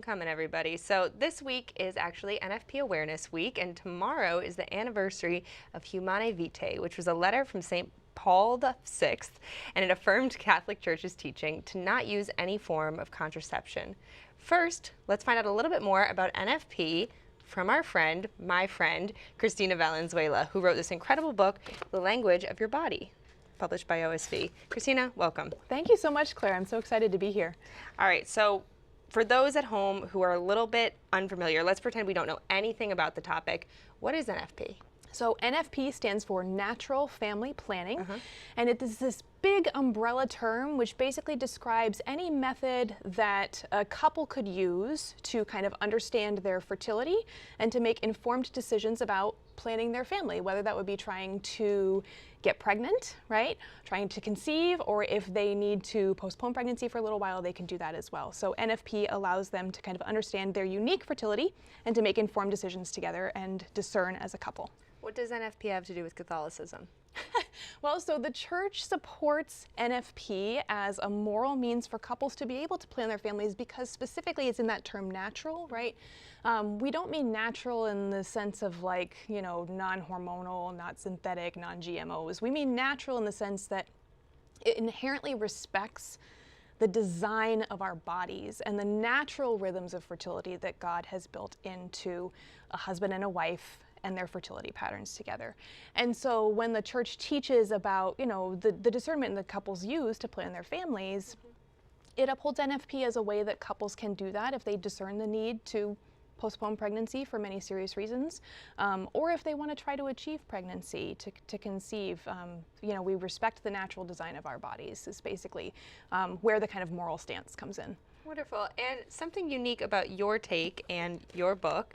Coming, everybody. So this week is actually NFP Awareness Week, and tomorrow is the anniversary of Humanae Vitae, which was a letter from St. Paul VI, and it affirmed Catholic Church's teaching to not use any form of contraception. First, let's find out a little bit more about NFP from our friend, my friend, Christiana Valenzuela, who wrote this incredible book, The Language of Your Body, published by OSV. Christina, welcome. Thank you so much, Claire. I'm so excited to be here. All right, so for those at home who are a little bit unfamiliar, let's pretend we don't know anything about the topic. What is NFP? So NFP stands for Natural Family Planning, and it is this big umbrella term which basically describes any method that a couple could use to kind of understand their fertility and to make informed decisions about planning their family, whether that would be trying to get pregnant, right? Trying to conceive, or if they need to postpone pregnancy for a little while, they can do that as well. So NFP allows them to kind of understand their unique fertility and to make informed decisions together and discern as a couple. What does NFP have to do with Catholicism? Well, so the church supports NFP as a moral means for couples to be able to plan their families because specifically it's in that term natural, right? We don't mean natural in the sense of like, you know, non-hormonal, not synthetic, non-GMOs. We mean natural in the sense that it inherently respects the design of our bodies and the natural rhythms of fertility that God has built into a husband and a wife and their fertility patterns together. And so when the church teaches about, you know, the discernment that couples use to plan their families, it upholds NFP as a way that couples can do that if they discern the need to postpone pregnancy for many serious reasons, or if they want to try to achieve pregnancy, to conceive. You know, we respect the natural design of our bodies is basically where the kind of moral stance comes in. Wonderful. And something unique about your take and your book,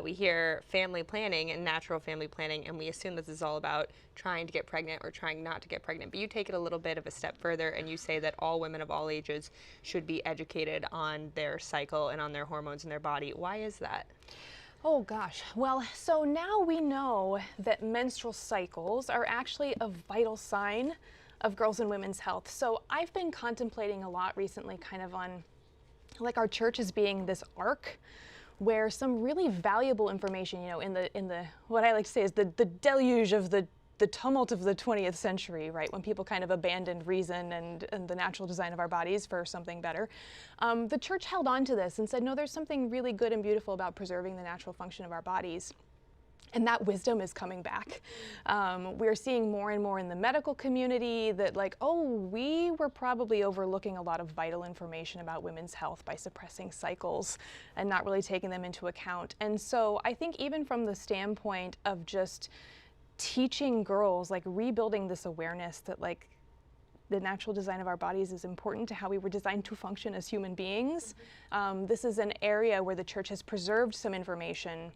we hear family planning and natural family planning, and we assume this is all about trying to get pregnant or trying not to get pregnant. But you take it a little bit of a step further, and you say that all women of all ages should be educated on their cycle and on their hormones in their body. Why is that? Oh gosh, well, so now we know that menstrual cycles are actually a vital sign of girls' and women's health. So I've been contemplating a lot recently kind of on like our church as being this ark where some really valuable information, you know, in the what I like to say is the deluge of the tumult of the 20th century, right, when people kind of abandoned reason and the natural design of our bodies for something better, the church held on to this and said, no, there's something really good and beautiful about preserving the natural function of our bodies. And that wisdom is coming back. We're seeing more and more in the medical community that like, oh, we were probably overlooking a lot of vital information about women's health by suppressing cycles and not really taking them into account. And so I think even from the standpoint of just teaching girls, like rebuilding this awareness that like the natural design of our bodies is important to how we were designed to function as human beings. This is an area where the church has preserved some information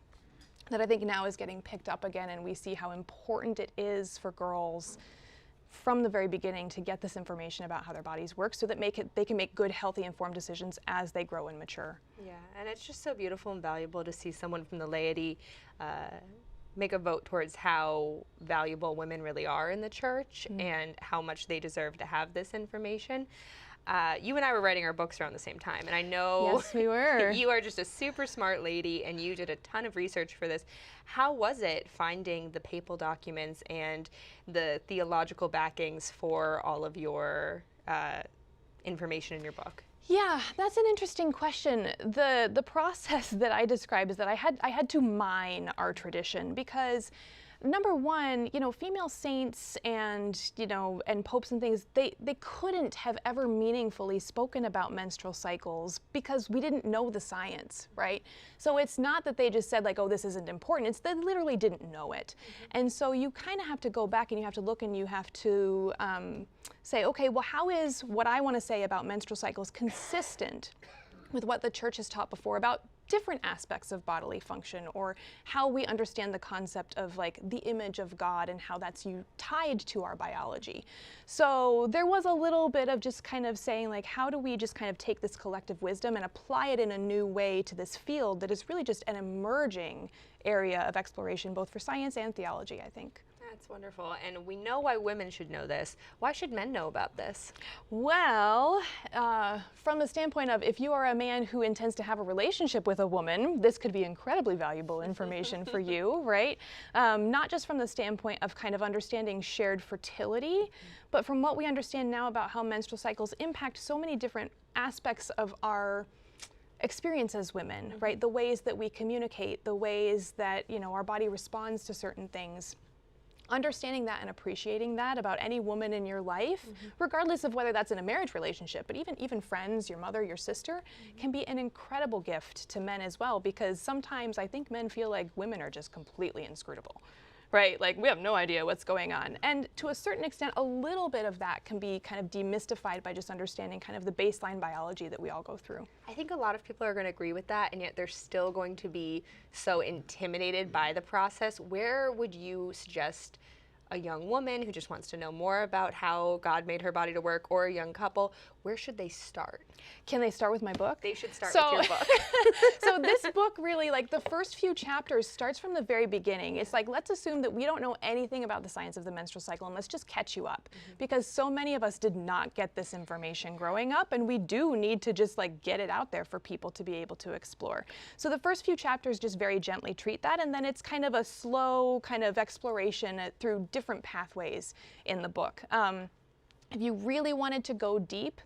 that I think now is getting picked up again, and we see how important it is for girls from the very beginning to get this information about how their bodies work so that they can make good, healthy, informed decisions as they grow and mature. Yeah, and it's just so beautiful and valuable to see someone from the laity make a vote towards how valuable women really are in the church and how much they deserve to have this information. You and I were writing our books around the same time, and I know yes, we were. You are just a super smart lady, and you did a ton of research for this. How was it finding the papal documents and the theological backings for all of your information in your book? Yeah, that's an interesting question. The process that I describe is that I had to mine our tradition because number one, you know, female saints and, you know, and popes and things, they couldn't have ever meaningfully spoken about menstrual cycles because we didn't know the science, right? So it's not that they just said like, oh, this isn't important. It's they literally didn't know it. And so you kind of have to go back and you have to look and you have to say, okay, well, how is what I want to say about menstrual cycles consistent with what the church has taught before about different aspects of bodily function, or how we understand the concept of like the image of God and how that's tied to our biology. So there was a little bit of just kind of saying like, how do we just kind of take this collective wisdom and apply it in a new way to this field that is really just an emerging area of exploration, both for science and theology, I think. That's wonderful. And we know why women should know this. Why should men know about this? Well, from the standpoint of if you are a man who intends to have a relationship with a woman, this could be incredibly valuable information for you, right? Not just from the standpoint of kind of understanding shared fertility, but from what we understand now about how menstrual cycles impact so many different aspects of our experience as women, right? The ways that we communicate, the ways that, our body responds to certain things. Understanding that and appreciating that about any woman in your life, regardless of whether that's in a marriage relationship, but even friends, your mother, your sister, can be an incredible gift to men as well, because sometimes I think men feel like women are just completely inscrutable, right? Like we have no idea what's going on. And to a certain extent, a little bit of that can be kind of demystified by just understanding kind of the baseline biology that we all go through. I think a lot of people are going to agree with that, and yet they're still going to be so intimidated by the process. Where would you suggest a young woman who just wants to know more about how God made her body to work, or a young couple, where should they start? Can they start with my book? They should start with your book. So this book really, like the first few chapters starts from the very beginning. It's like, let's assume that we don't know anything about the science of the menstrual cycle, and let's just catch you up. Because so many of us did not get this information growing up, and we do need to just like get it out there for people to be able to explore. So the first few chapters just very gently treat that, and then it's kind of a slow kind of exploration through different pathways in the book. If you really wanted to go deep,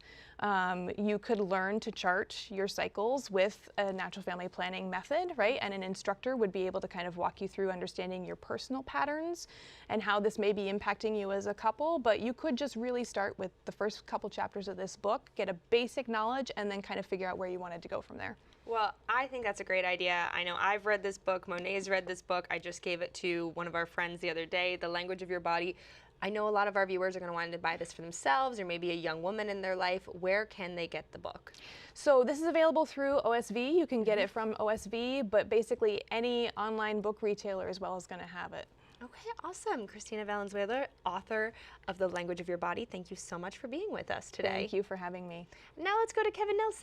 you could learn to chart your cycles with a natural family planning method, right? And an instructor would be able to kind of walk you through understanding your personal patterns and how this may be impacting you as a couple. But you could just really start with the first couple chapters of this book, get a basic knowledge, and then kind of figure out where you wanted to go from there. Well, I think that's a great idea. I know I've read this book. Monet's read this book. I just gave it to one of our friends the other day, The Language of Your Body. I know a lot of our viewers are going to want to buy this for themselves, or maybe a young woman in their life. Where can they get the book? So this is available through OSV. You can get it from OSV, but basically any online book retailer as well is going to have it. Okay, awesome. Christiana Valenzuela, author of The Language of Your Body. Thank you so much for being with us today. Thank you for having me. Now let's go to Kevin Nelson.